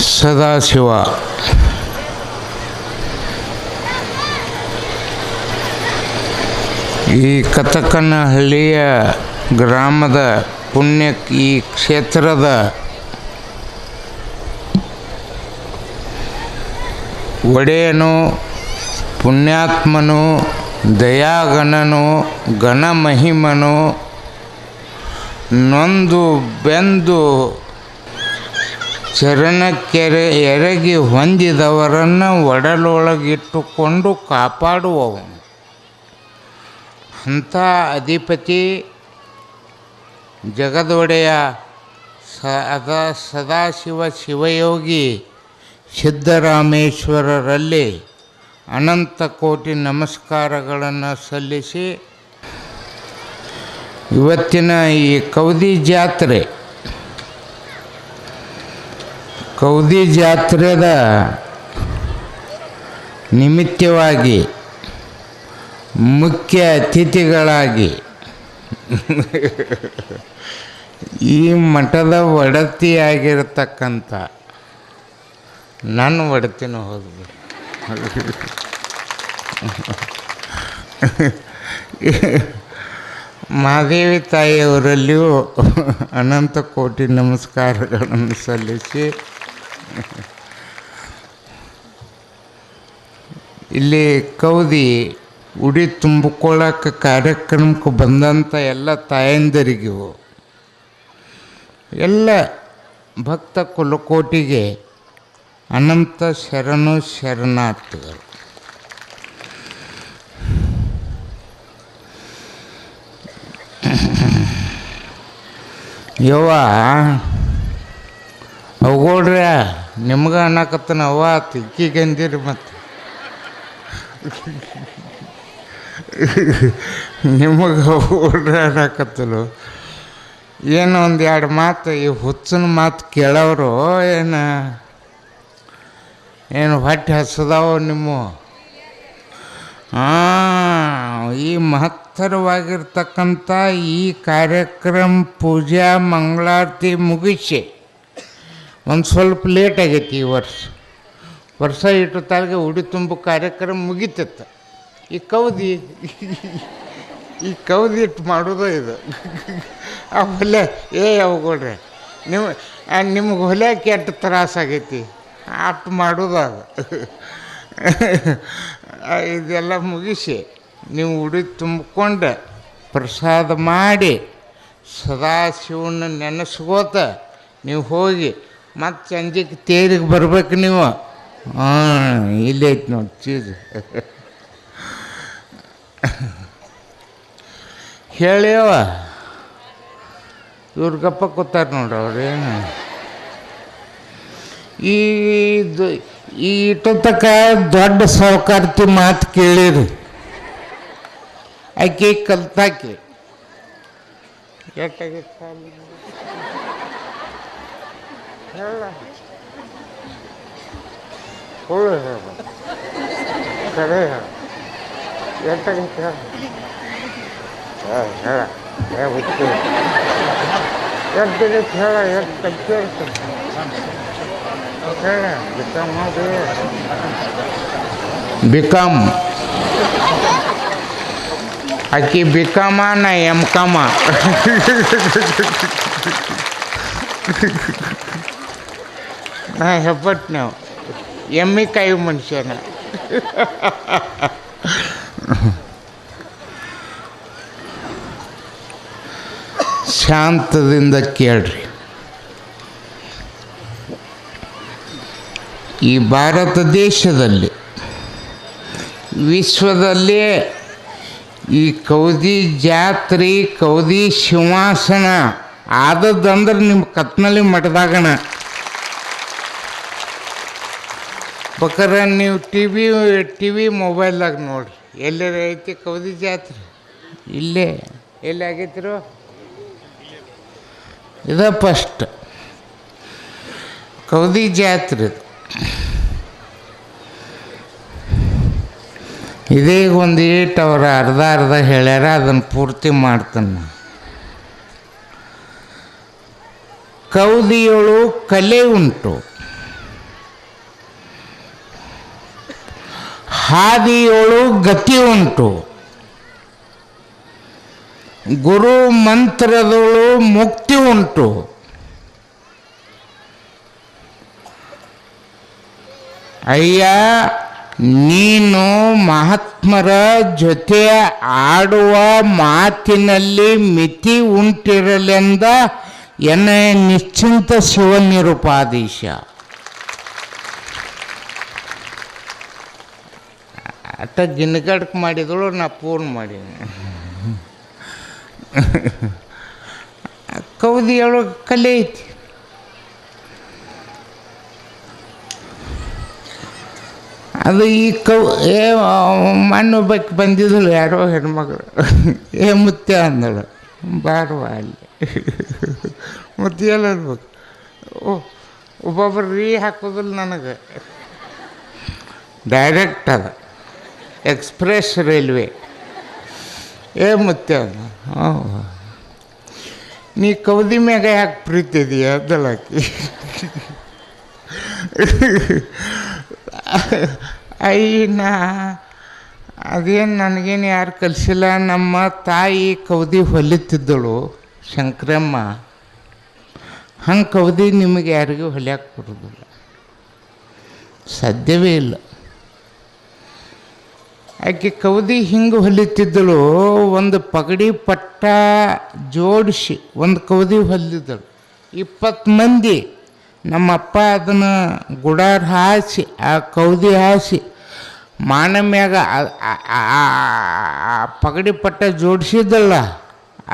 ಸದಾಶಿವ ಈ ಕತಕನಹಳ್ಳಿಯ ಗ್ರಾಮದ ಪುಣ್ಯ ಈ ಕ್ಷೇತ್ರದ ಒಡೆಯನು, ಪುಣ್ಯಾತ್ಮನು, ದಯಾಗಣನು, ಘನಮಹಿಮನು, ನೊಂದು ಬೆಂದು ಚರಣಕ್ಕೆರೆ ಎರಗಿ ಹೊಂದಿದವರನ್ನು ಒಡಲೊಳಗಿಟ್ಟುಕೊಂಡು ಕಾಪಾಡುವವನು. ಅಂಥ ಅಧಿಪತಿ ಜಗದೊಡೆಯ ಸದಾಶಿವ ಶಿವಯೋಗಿ ಸಿದ್ದರಾಮೇಶ್ವರರಲ್ಲಿ ಅನಂತ ಕೋಟಿ ನಮಸ್ಕಾರಗಳನ್ನು ಸಲ್ಲಿಸಿ, ಇವತ್ತಿನ ಈ ಕೌದಿ ಜಾತ್ರೆದ ನಿಮಿತ್ತವಾಗಿ ಮುಖ್ಯ ಅತಿಥಿಗಳಾಗಿ ಈ ಮಠದ ಒಡತಿಯಾಗಿರ್ತಕ್ಕಂಥ ನನ್ನ ಒಡತಿನೂ ಹೋದ್ಬಿಡು ಮಾದೇವಿ ತಾಯಿಯವರಲ್ಲಿಯೂ ಅನಂತ ಕೋಟಿ ನಮಸ್ಕಾರಗಳನ್ನು ಸಲ್ಲಿಸಿ, ಇಲ್ಲಿ ಕೌದಿ ಉಡಿ ತುಂಬಿಕೊಳ್ಳೋಕೆ ಕಾರ್ಯಕ್ರಮಕ್ಕೆ ಬಂದಂಥ ಎಲ್ಲ ತಾಯಂದರಿಗೂ, ಎಲ್ಲ ಭಕ್ತ ಕುಲಕೋಟಿಗೆ ಅನಂತ ಶರಣಾರ್ಥಿಗಳು. ಯವ್ವ ಅವಗೋಡ್ರ ನಿಮ್ಗೆ ಅನ್ನಕತ್ತನ ಅವ್ವ ತಿಕ್ಕಿಗೆ ಅಂದಿರಿ, ಮತ್ತು ನಿಮಗೆ ಅವಗೋಡ್ರ ಅನ್ನಕತ್ತಲು. ಏನು ಒಂದು ಎರಡು ಮಾತು ಈ ಹುಚ್ಚನ ಮಾತು ಕೇಳೋರು ಏನು ಹೊಟ್ಟೆ ಹಸದಾವ ನಿಮ್ಮ? ಈ ಮಹತ್ತರವಾಗಿರ್ತಕ್ಕಂಥ ಈ ಕಾರ್ಯಕ್ರಮ ಪೂಜಾ ಮಂಗಳಾರತಿ ಮುಗಿಸಿ ಒಂದು ಸ್ವಲ್ಪ ಲೇಟ್ ಆಗೈತಿ. ಈ ವರ್ಷ ಇಟ್ಟು ತಾಳಿಗೆ ಉಡಿ ತುಂಬು ಕಾರ್ಯಕ್ರಮ ಮುಗಿತಿತ್ತು. ಈ ಕೌದಿ ಇಟ್ಟು ಮಾಡೋದು ಇದು. ಆ ಹೊಲೆ ಅವಗೊಳ್ರಿ ನಿಮ್ಗೆ ಹೊಲ್ಯಾಕೆ ಎಷ್ಟು ತ್ರಾಸಾಗೈತಿ ಅಷ್ಟು ಮಾಡೋದು ಅದು. ಇದೆಲ್ಲ ಮುಗಿಸಿ ನೀವು ಉಡಿ ತುಂಬಿಕೊಂಡು ಪ್ರಸಾದ ಮಾಡಿ ಸದಾಶಿವನ ನೆನೆಸ್ಕೋತ ನೀವು ಹೋಗಿ ಮತ್ತು ಸಂಜೆಗೆ ತೇರಿಗೆ ಬರ್ಬೇಕು ನೀವು. ಇಲ್ಲೇ ಐತಿ ನೋಡಿ ಚೀಸ್. ಹೇಳಿಯವ ಇವ್ರ ಗಪ್ಪ ಕೂತಾರೆ ನೋಡ್ರಿ ಅವ್ರೇನು. ಈ ಇಟ್ಟತಕ್ಕ ದೊಡ್ಡ ಸಾಹುಕಾರ್ತಿ ಮಾತು ಕೇಳಿರಿ. ಆಕೆ ಕಲ್ತಾಕಿ ಎಷ್ಟಾಗಿತ್ತು ಹೇಳ ಸುಳ್ಳು ಹೇಳ ಕರೆ ಹೇಳ ಎಷ್ಟಾಗಿತ್ತು ಹೇಳ ಹುಚ್ಚು ಎಷ್ಟಾಗಿತ್ತು ಹೇಳ ಎಷ್ಟು ಕೇಳ್ತೀನಿ ಹೇಳ ಬಿಕಾಮ್ ಆಕಿ ಬಿಕಾಮ ನಾ ಎಮ್ಕಾಮ. ನಾ ಹೆಬ್ಬಟ್ಟು ನಾವು ಎಮ್ಮಿ ಕಾಯಿ ಮನುಷ್ಯನ. ಶಾಂತದಿಂದ ಕೇಳ್ರಿ. ಈ ಭಾರತ ದೇಶದಲ್ಲಿ ವಿಶ್ವದಲ್ಲೇ ಈ ಕೌದಿ ಜಾತ್ರೆ ಕೌದಿ ಸಿಂಹಾಸನ ಆದದ್ದಂದ್ರೆ ನಿಮ್ಮ ಕತ್ನಲ್ಲಿ ಮಠದಾಗಣ. ಬೇಕಾದ್ರೆ ನೀವು ಟಿ ವಿ ಮೊಬೈಲ್ದಾಗ ನೋಡ್ರಿ, ಎಲ್ಲರ ಐತಿ ಕೌದಿ ಜಾತ್ರೆ. ಇಲ್ಲೇ ಎಲ್ಲಿ ಆಗೈತಿರೋ ಇದು ಫಸ್ಟ್ ಕೌದಿ ಜಾತ್ರೆ. ಇದೇ ಒಂದು ಏಟು ಅವ್ರು ಅರ್ಧ ಹೇಳ್ಯಾರ, ಅದನ್ನು ಪೂರ್ತಿ ಮಾಡ್ತಾನೆ. ಕೌದಿಯೊಳು ಕಲೆ ಉಂಟು, ಹಾದಿಯೊಳು ಗತಿ ಉಂಟು, ಗುರು ಮಂತ್ರದೊಳು ಮುಕ್ತಿ ಉಂಟು. ಅಯ್ಯ, ನೀನು ಮಹಾತ್ಮರ ಜೊತೆ ಆಡುವ ಮಾತಿನಲ್ಲಿ ಮಿತಿ ಉಂಟಿರಲೆಂದ ಎನ್ನ ನಿಶ್ಚಿಂತ ಶಿವನಿರುಪಾದೀಶ. ಅಟ ಗಿನ್ಗಡ್ಕ್ ಮಾಡಿದಳು, ನಾ ಪೂರ್ಣ ಮಾಡೀನಿ. ಕವಿತೆಯೊಳಗೆ ಕಲೆ ಐತಿ. ಅದು ಈ ಮಣ್ಣು ಒಬ್ಬಕ್ಕೆ ಬಂದಿದ್ದಳು, ಯಾರೋ ಹೆಣ್ಮಗಳು. ಮುತ್ಯ ಅಂದಳು, ಬಾರುವ ಅಲ್ಲಿ. ಮುತ್ಯ ಎಲ್ಲ ಇರ್ಬೇಕು. ಒಬ್ಬೊಬ್ಬರು ರೀ ಹಾಕೋದಿಲ್ಲ ನನಗೆ, ಡೈರೆಕ್ಟ್ ಅದ, ಎಕ್ಸ್ಪ್ರೆಸ್ ರೈಲ್ವೆ. ಮುತ್ಯ ಅಂದ, ನೀ ಕೌದಿ ಮ್ಯಾಗ ಯಾಕೆ ಪ್ರೀತಿ ಇದೀಯ ಅದಲ್ಲಾಕಿ. ಅಯ್ಯನ ಅದೇನು ನನಗೇನು ಯಾರು ಕಲಿಸಿಲ್ಲ. ನಮ್ಮ ತಾಯಿ ಕೌದಿ ಹೊಲಿತಿದ್ದಳು, ಶಂಕರಮ್ಮ. ಹಂಗೆ ಕೌದಿ ನಿಮಗೆ ಯಾರಿಗೂ ಹೊಲಿಯಕ್ಕೆ ಬರೋದಿಲ್ಲ, ಸಾಧ್ಯವೇ ಇಲ್ಲ. ಆಕೆ ಕೌದಿ ಹಿಂಗೆ ಹೊಲಿತಿದ್ದಳು. ಒಂದು ಪಗಡಿ ಪಟ್ಟ ಜೋಡಿಸಿ ಒಂದು ಕೌದಿ ಹೊಲಿದ್ದಳು. 20 ಮಂದಿ ನಮ್ಮಪ್ಪ ಅದನ್ನು ಗುಡಾರ ಹಾಸಿ, ಆ ಕೌದಿ ಹಾಸಿ ಮಾನ ಮ್ಯಾಗ ಪಗಡಿ ಪಟ್ಟ ಜೋಡಿಸಿದ್ದಲ್ಲ,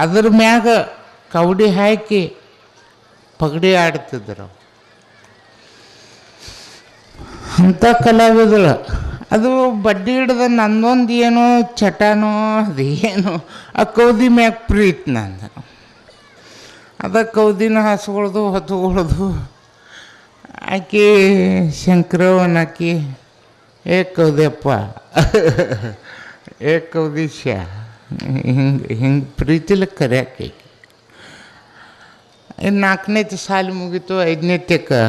ಅದ್ರ ಮ್ಯಾಗ ಕೌಡಿ ಹಾಕಿ ಪಗಡಿ ಆಡ್ತಿದ್ರು. ಅಂಥ ಕಲಾವಿದಳು. ಅದು ಬಡ್ಡಿ ಹಿಡ್ದ ನನ್ನೊಂದು ಏನೋ ಚಟನೋ ಅದೇನೋ ಆ ಕೌದಿ ಮ್ಯಾಗ ಪ್ರೀತಿ ನಂದು. ಅದ ಕೌದಿನ ಹಾಸ್ಕೊಳ್ದು ಹೊತ್ಕೊಳ್ದು. ಆಕೆ ಶಂಕರವನಾಕಿ, ಕೌದ್ಯಪ್ಪ, ಕೌದಿಶ, ಹಿಂಗೆ ಪ್ರೀತಿಲಿ ಕರೆಯಾಕೆ. 4ನೇತಿ ಸಾಲಿ ಮುಗೀತು. 5ನೇತಕ್ಕೆ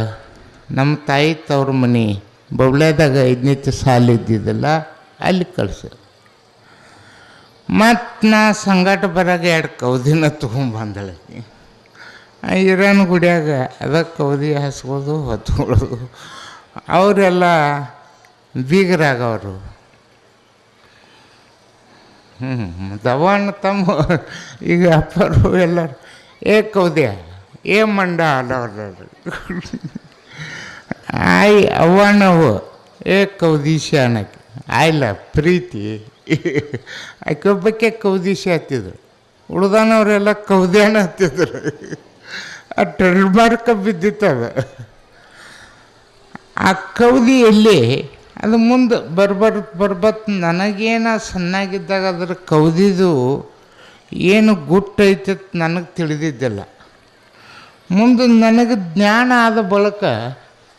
ನಮ್ಮ ತಾಯಿ ತವ್ರ ಮನೆ ಬೌಳ್ಯಾದಾಗ 5ನೇತಿ ಸಾಲಿ ಇದ್ದಿದ್ದಲ್ಲ, ಅಲ್ಲಿ ಕಳ್ಸ. ಮತ್ತು ನಾ ಸಂಗಾಟ ಬರಾಗ 2 ಕೌದಿನ ತೊಗೊಂಬಂದಳು. ಹಿರನ್ ಗುಡಿಯಾಗ ಅದ ಕೌದಿ ಹಾಸ್ಕೊಳ್ಳೋದು ಹೊತ್ಕೊಳ್ಳೋದು. ಅವರೆಲ್ಲ ಬೀಗರಾಗವರು. ದವಣ್ಣ ತಮ್ಮ ಈಗ ಅಪ್ಪರು ಎಲ್ಲರು ಕೌದ್ಯ ಮಂಡ ಅಲ್ಲವ್ರ. ಅವ್ವಣ್ಣವು ಕೌದೀಶ ಅನ್ನಕ್ಕೆ ಆಯ್ಲ ಪ್ರೀತಿ. ಆಕೆ ಒಬ್ಬಕ್ಕೆ ಕೌದೀಶ ಹತ್ತಿದ್ರು, ಉಳ್ದಾನವರೆಲ್ಲ ಕೌದ್ಯಾನ ಹತ್ತಿದ್ರು. ಆ ಟ್ರೆಡ್ ಮಾರ್ಕ ಬಿದ್ದಿತ್ತದ. ಆ ಕೌದಿಯಲ್ಲಿ ಅದು ಮುಂದೆ ಬರ್ಬತ್ ನನಗೇನ ಸಣ್ಣಾಗಿದ್ದಾಗ ಅದ್ರ ಕೌದಿದು ಏನು ಗುಟ್ಟೈತೆ ನನಗೆ ತಿಳಿದಿದ್ದಿಲ್ಲ. ಮುಂದೆ ನನಗೆ ಜ್ಞಾನ ಆದ ಬಳಿಕ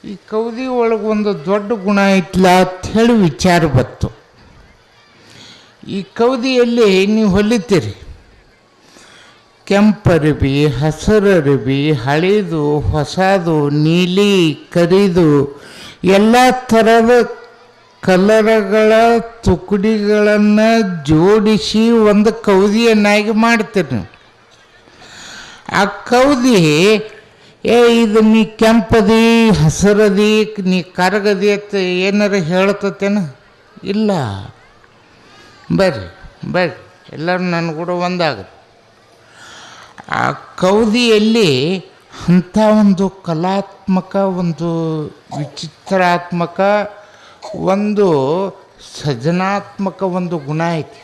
ಈ ಕೌದಿ ಒಳಗೆ ಒಂದು ದೊಡ್ಡ ಗುಣ ಐತ್ಲ ಅಂಥೇಳಿ ವಿಚಾರ ಬಂತು. ಈ ಕೌದಿಯಲ್ಲಿ ನೀವು ಹೊಲಿತೀರಿ, ಕೆಂಪರಿಬಿ, ಹಸಿರರಿಬಿ, ಹಳೇದು, ಹೊಸದು, ನೀಲಿ, ಕರಿದು ಎಲ್ಲ ಥರದ ಕಲರ್ಗಳ ತುಕಡಿಗಳನ್ನು ಜೋಡಿಸಿ ಒಂದು ಕೌದಿಯನ್ನಾಗಿ ಮಾಡ್ತೀರಿ ನೀವು. ಆ ಕೌದಿ ಇದು ನೀ ಕೆಂಪದಿ, ಹಸಿರದಿ, ನೀ ಕರಗದಿ ಅಂತ ಏನಾರು ಹೇಳ್ತತೇನ? ಇಲ್ಲ. ಬರ್ರಿ ಎಲ್ಲರೂ ನನ್ನ ಕೂಡ ಒಂದಾಗುತ್ತೆ. ಆ ಕೌದಿಯಲ್ಲಿ ಅಂಥ ಒಂದು ಕಲಾತ್ಮಕ, ಒಂದು ವಿಚಿತ್ರಾತ್ಮಕ, ಒಂದು ಸೃಜನಾತ್ಮಕ ಒಂದು ಗುಣ ಐತಿ.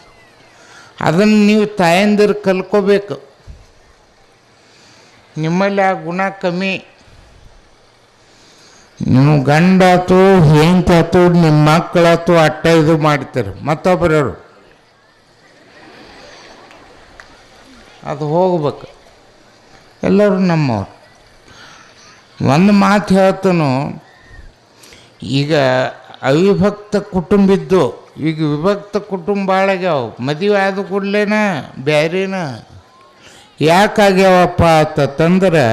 ಅದನ್ನು ನೀವು ತಾಯಂದಿರು ಕಲ್ಕೋಬೇಕು. ನಿಮ್ಮಲ್ಲಿ ಆ ಗುಣ ಕಮ್ಮಿ. ನೀವು ಗಂಡಾತು ಹೆಂಡತಿ ನಿಮ್ಮ ಮಕ್ಕಳಾತು ಅಟ್ಟ ಇದು ಮಾಡ್ತಾರೆ. ಮತ್ತೊಬ್ಬರವರು ಅದು ಹೋಗ್ಬೇಕು. ಎಲ್ಲರೂ ನಮ್ಮವ್ರು. ಒಂದು ಮಾತು ಹೇಳ್ತಾನು, ಈಗ ಅವಿಭಕ್ತ ಕುಟುಂಬ ಇದ್ದು ಈಗ ವಿಭಕ್ತ ಕುಟುಂಬ ಭಾಳಾಗ್ಯಾವ. ಮದುವೆ ಆದ ಕೂಡಲೇನ ಬ್ಯಾರೇನ ಯಾಕಾಗ್ಯಾವಪ್ಪ ಅಂತಂದ್ರೆ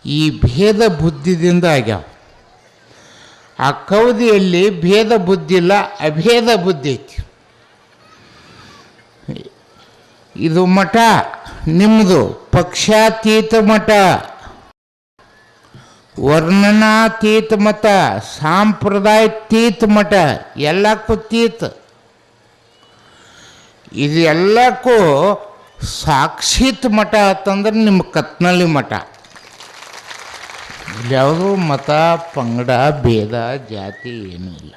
ಈ ಭೇದ ಬುದ್ಧಿದಿಂದ ಆಗ್ಯಾವ. ಆ ಕೌದಿಯಲ್ಲಿ ಭೇದ ಬುದ್ಧಿ ಇಲ್ಲ, ಅಭೇದ ಬುದ್ಧಿ ಐತಿ. ಇದು ಮಠ ನಿಮ್ಮದು ಪಕ್ಷಾತೀತ ಮಠ, ವರ್ಣನಾತೀತ ಮಠ, ಸಾಂಪ್ರದಾಯತೀತ ಮಠ, ಎಲ್ಲಕ್ಕೂ ತೀತ. ಇದು ಎಲ್ಲಕ್ಕೂ ಸಾಕ್ಷಿತ್ ಮಠ ಅಂತಂದ್ರೆ ನಿಮ್ಮ ಕತ್ನಳ್ಳಿ ಮಠ. ಇಲ್ಲಿ ಯಾವುದೂ ಮತ ಪಂಗಡ ಭೇದ ಜಾತಿ ಏನೂ ಇಲ್ಲ.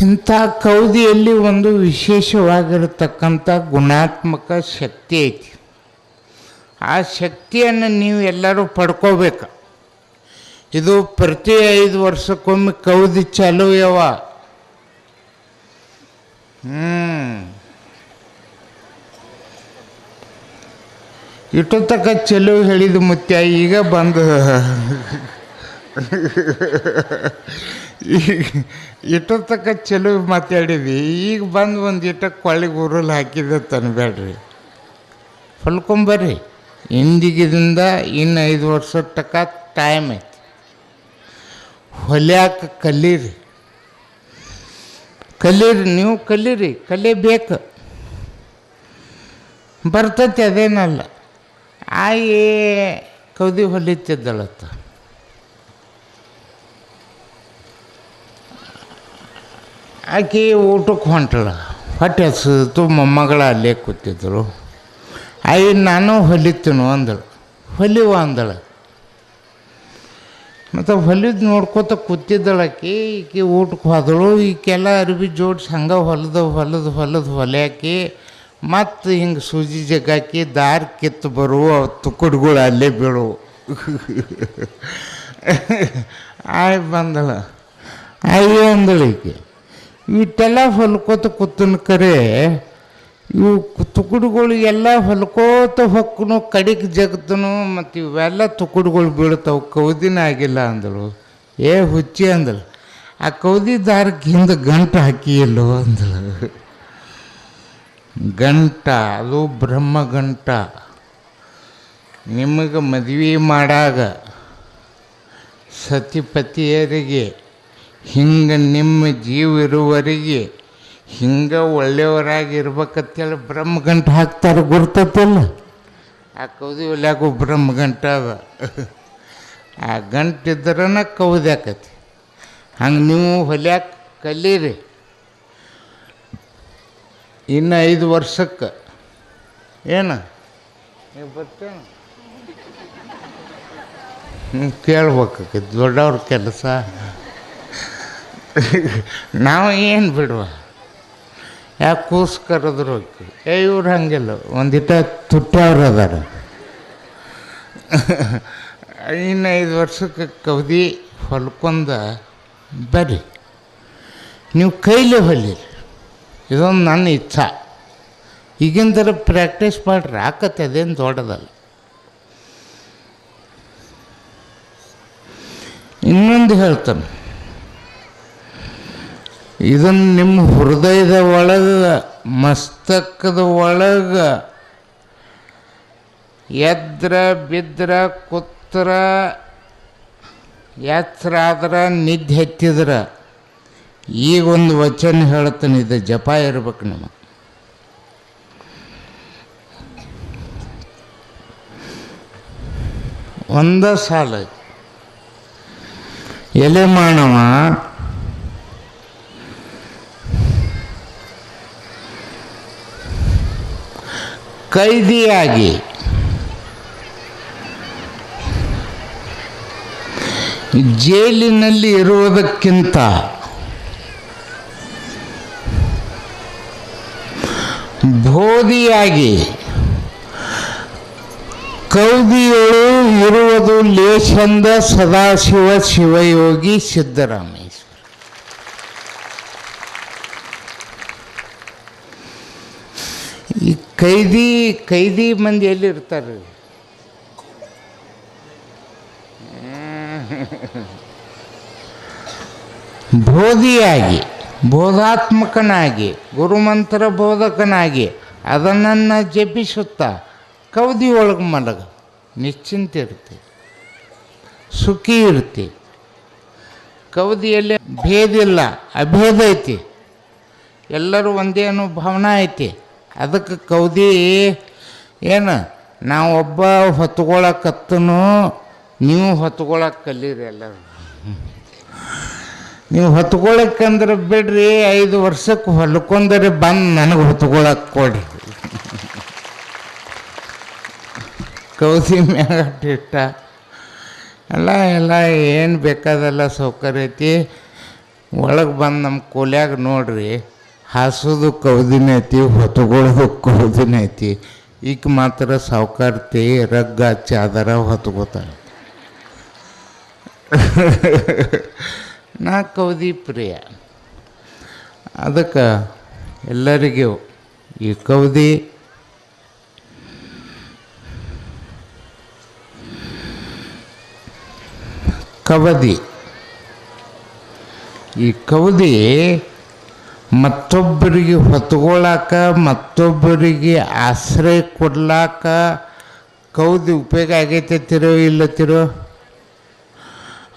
ಇಂಥ ಕೌದಿಯಲ್ಲಿ ಒಂದು ವಿಶೇಷವಾಗಿರತಕ್ಕಂಥ ಗುಣಾತ್ಮಕ ಶಕ್ತಿ ಐತಿ. ಆ ಶಕ್ತಿಯನ್ನು ನೀವು ಎಲ್ಲರೂ ಪಡ್ಕೋಬೇಕು. ಇದು ಪ್ರತಿ 5 ವರ್ಷಕ್ಕೊಮ್ಮೆ ಕೌದಿ ಚಾಲು ಯವ. ಇಟ್ಟೊತ್ತಕ ಚಲೋ ಹೇಳಿದ ಮುತ್ಯ ಈಗ ಬಂದು ಇಟ್ಟೊತ್ತಕ ಚಲೋ ಮಾತಾಡಿದ್ವಿ, ಈಗ ಬಂದು ಒಂದು ಇಟ್ಟಕ್ಕೆ ಕೊಳ್ಳಿಗೆ ಉರುಳು ಹಾಕಿದೆ ತನಬೇಡ್ರಿ. ಹೊಲ್ಕೊಂಬರ್ರಿ. ಇಂದಿಗಿದಿಂದ ಇನ್ನು 5 ವರ್ಷದ ತನಕ ಟೈಮ್ ಐತಿ. ಹೊಲ್ಯಾಕ ಕಲೀರಿ, ನೀವು ಕಲೀರಿ, ಕಲಿಬೇಕು. ಬರ್ತೈತಿ, ಅದೇನಲ್ಲ. ಆಯಿ ಕೌದಿ ಹೊಲಿತಿದ್ದಳತ್ತ. ಆಕೆ ಊಟಕ್ಕೆ ಹೊಂಟಳ, ಹೊಟ್ಟೆ ಹಸಿತು. ಮೊಮ್ಮಗಳ ಅಲ್ಲೇ ಕೂತಿದ್ರು. ಆಯಿ ನಾನು ಹೊಲಿತೀನು ಅಂದಳು. ಹೊಲಿವ ಅಂದಳು. ಮತ್ತು ಹೊಲಿದು ನೋಡ್ಕೋತ ಕೂತಿದ್ದಳಾಕಿ. ಈಕೆ ಊಟಕ್ಕೆ ಹೋದಳು. ಈಕೆಲ್ಲ ಅರ್ಬಿ ಜೋಡಿಸಿ ಹಂಗೆ ಹೊಲ್ಯಾಕಿ ಮತ್ತು ಹಿಂಗೆ ಸೂಜಿ ಜಗ್ಗಾಕಿ ದಾರಿ ಕಿತ್ತು ಬರುವ ತುಕುಡ್ಗಳು ಅಲ್ಲೇ ಬೀಳುವು. ಆಯ್ ಬಂದಳ. ಆಯಿ ಅಂದಳು ಈಕೆ, ಇಟ್ಟೆಲ್ಲ ಹೊಲ್ಕೋತ ಕೂತನ ಕರೆ ಇವು ತುಕುಡುಗಳು ಎಲ್ಲ ಹೊಲ್ಕೋತ ಹೊಕ್ಕನು, ಕಡಿಗೆ ಜಗತ್ತನು, ಮತ್ತು ಇವೆಲ್ಲ ತುಕುಡುಗಳು ಬೀಳ್ತಾವೆ, ಕೌದಿನ ಆಗಿಲ್ಲ ಅಂದಳು. ಏ ಹುಚ್ಚಿ ಅಂದಳು. ಆ ಕೌದಿ ದಾರಕ್ಕೆ ಹಿಂದೆ ಗಂಟು ಹಾಕಿಯಲ್ಲೋ ಅಂದಳು. ಗಂಟ ಅದು ಬ್ರಹ್ಮಗಂಟ. ನಿಮಗೆ ಮದುವೆ ಮಾಡಾಗ ಸತಿಪತಿಯರಿಗೆ ಹಿಂಗೆ ನಿಮ್ಮ ಜೀವ ಇರುವವರೆಗೆ ಹಿಂಗೆ ಒಳ್ಳೆಯವರಾಗಿರ್ಬೇಕಂತೇಳಿ ಬ್ರಹ್ಮಗಂಟು ಹಾಕ್ತಾರೆ, ಗುರ್ತತಿಲ್ಲ. ಆ ಕೌದಿ ಹೊಲ್ಯಾಕು ಬ್ರಹ್ಮಗಂಟ ಅದ. ಆ ಗಂಟಿದ್ರನ ಕೌದಿ ಆಕತಿ. ಹಂಗೆ ನೀವು ಹೊಲ್ಯಾಕ ಕಲೀರಿ. ಇನ್ನು 5 ವರ್ಷಕ್ಕೆ ಏನು ನೀವು ಬರ್ತೇನೆ ಕೇಳ್ಬೇಕಾಕೈತಿ. ದೊಡ್ಡವ್ರ ಕೆಲಸ. ನಾವು ಏನು ಬಿಡುವ, ಯಾಕೆ ಕೂಸು ಕರೆದ್ರು ಇವ್ರು ಹಂಗಿಲ್ಲ, ಒಂದಿಟ ತುಟ್ಟವ್ರು ಅದಾರ. ಇನ್ನು 5 ವರ್ಷಕ್ಕೆ ಕೌದಿ ಹೊಲ್ಕೊಂಡ ಬರ್ರಿ. ನೀವು ಕೈಲಿ ಹೊಲಿರಿ. ಇದೊಂದು ನನ್ನ ಇಚ್ಛಾ. ಈಗಿನ ಥರ ಪ್ರಾಕ್ಟೀಸ್ ಮಾಡ್ರಿ, ಆಕತ್ತೆ, ಅದೇನು ದೊಡ್ಡದಲ್ಲ. ಇನ್ನೊಂದು ಹೇಳ್ತಾನೆ, ಇದನ್ನು ನಿಮ್ಮ ಹೃದಯದ ಒಳಗೆ, ಮಸ್ತಕದ ಒಳಗೆ ಎದ್ರ ಬಿದ್ರ ಕೂತ್ರ ಎತ್ತರ ಆದ್ರೆ ನಿದ್ದೆ ಹತ್ತಿದ್ರೆ ಈಗ ಒಂದು ವಚನ ಹೇಳ್ತಾನೆ, ಇದು ಜಪ ಇರ್ಬೇಕು ನಿಮ್ಮ. ಒಂದ ಸಾಲ ಎಲೆ ಮಾನವ ಕೈದಿಯಾಗಿ ಜೈಲಿನಲ್ಲಿ ಇರುವುದಕ್ಕಿಂತ ಬೋಧಿಯಾಗಿ ಕೌದಿಯಳು ಇರುವುದು ಲೇಷಂದ ಸದಾಶಿವ ಶಿವಯೋಗಿ ಸಿದ್ದರಾಮೇಶ್ವರ. ಈ ಕೈದಿ ಮಂದಿ ಎಲ್ಲಿರ್ತಾರೆ? ಬೋಧಿಯಾಗಿ, ಬೋಧಾತ್ಮಕನಾಗಿ, ಗುರುಮಂತ್ರ ಬೋಧಕನಾಗಿ ಅದನ್ನು ಜಪಿಸುತ್ತಾ ಕೌದಿ ಒಳಗೆ ಮಲಗ ನಿಶ್ಚಿಂತೆ ಇರುತ್ತೆ. ಸುಖಿ ಇರ್ತಿ. ಕವದಿಯಲ್ಲಿ ಭೇದ ಇಲ್ಲ, ಅಭೇದ ಐತಿ, ಎಲ್ಲರೂ ಒಂದೇ ಅನ್ನೋ ಭಾವನೆ ಐತಿ. ಅದಕ್ಕೆ ಕವದಿ ಏನು, ನಾವೊಬ್ಬ ಹೊತ್ಕೊಳಕತ್ತನು, ನೀವು ಹೊತ್ಕೊಳಕ್ಕೆ ಕಲೀರಿ. ಎಲ್ಲರೂ ನೀವು ಹೊತ್ಕೊಳಕ್ಕಂದ್ರೆ ಬಿಡ್ರಿ, 5 ವರ್ಷಕ್ಕೆ ಹೊಲ್ಕೊಂಡ್ರೆ ಬಂದು ನನಗೆ ಹೊತ್ಕೊಳಕ್ಕೆ ಕೊಡ್ರಿ. ಕೌದಿ ಮ್ಯಾಗ ಇಷ್ಟ ಎಲ್ಲ ಏನು ಬೇಕಾದೆಲ್ಲ ಸೌಕರ್ಯ ಐತಿ. ಒಳಗೆ ಬಂದು ನಮ್ಮ ಕೋಲ್ಯಾಗ ನೋಡ್ರಿ, ಹಾಸೋದು ಕೌದಿನ ಐತಿ, ಹೊತ್ಕೊಳ್ಳೋದು ಕೌದಿನ ಐತಿ. ಈಗ ಮಾತ್ರ ಸಾವುಕಾರ್ತಿ ರಗ್ಗ ಚಾದರ ಹೊತ್ಕೋತಾಳೆ. ನಾ ಕೌದಿ ಪ್ರಿಯ. ಅದಕ್ಕೆ ಎಲ್ಲರಿಗೂ ಈ ಕೌದಿ ಕವದಿ, ಈ ಕವದಿ ಮತ್ತೊಬ್ಬರಿಗೆ ಹೊತ್ಕೊಳ್ಳಾಕ, ಮತ್ತೊಬ್ಬರಿಗೆ ಆಶ್ರಯ ಕೊಡ್ಲಾಕ ಕೌದಿ ಉಪಯೋಗ ಆಗೈತಿರೋ ಇಲ್ಲತ್ತಿರೋ?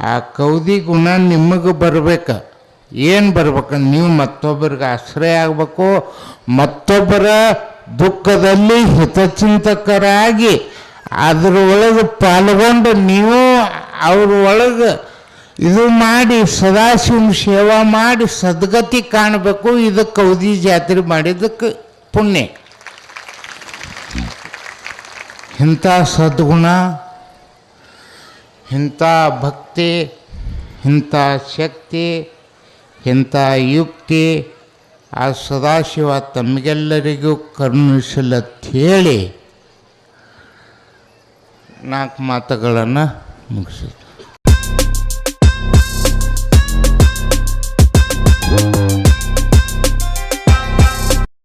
ಆ ಕೌದಿ ಗುಣ ನಿಮಗೆ ಬರ್ಬೇಕು. ಏನು ಬರ್ಬೇಕು? ನೀವು ಮತ್ತೊಬ್ಬರಿಗೆ ಆಶ್ರಯ ಆಗಬೇಕು, ಮತ್ತೊಬ್ಬರ ದುಃಖದಲ್ಲಿ ಹಿತಚಿಂತಕರಾಗಿ ಅದರೊಳಗೆ ಪಾಲ್ಗೊಂಡು ನೀವು ಅವ್ರ ಒಳಗೆ ಇದು ಮಾಡಿ ಸದಾಶಿವನ ಸೇವಾ ಮಾಡಿ ಸದ್ಗತಿ ಕಾಣಬೇಕು. ಇದು ಕೌದಿ ಜಾತ್ರೆ ಮಾಡಿದ್ದಕ್ಕೆ ಪುಣ್ಯ. ಇಂಥ ಸದ್ಗುಣ, ಇಂಥ ಭಕ್ತಿ, ಇಂಥ ಶಕ್ತಿ, ಇಂಥ ಯುಕ್ತಿ ಆ ಸದಾಶಿವ ತಮಗೆಲ್ಲರಿಗೂ ಕರುಣಿಸಲಂತ ಹೇಳಿ 4 ಮಾತುಗಳನ್ನು ಮುಗಿಸಿದ್ರು.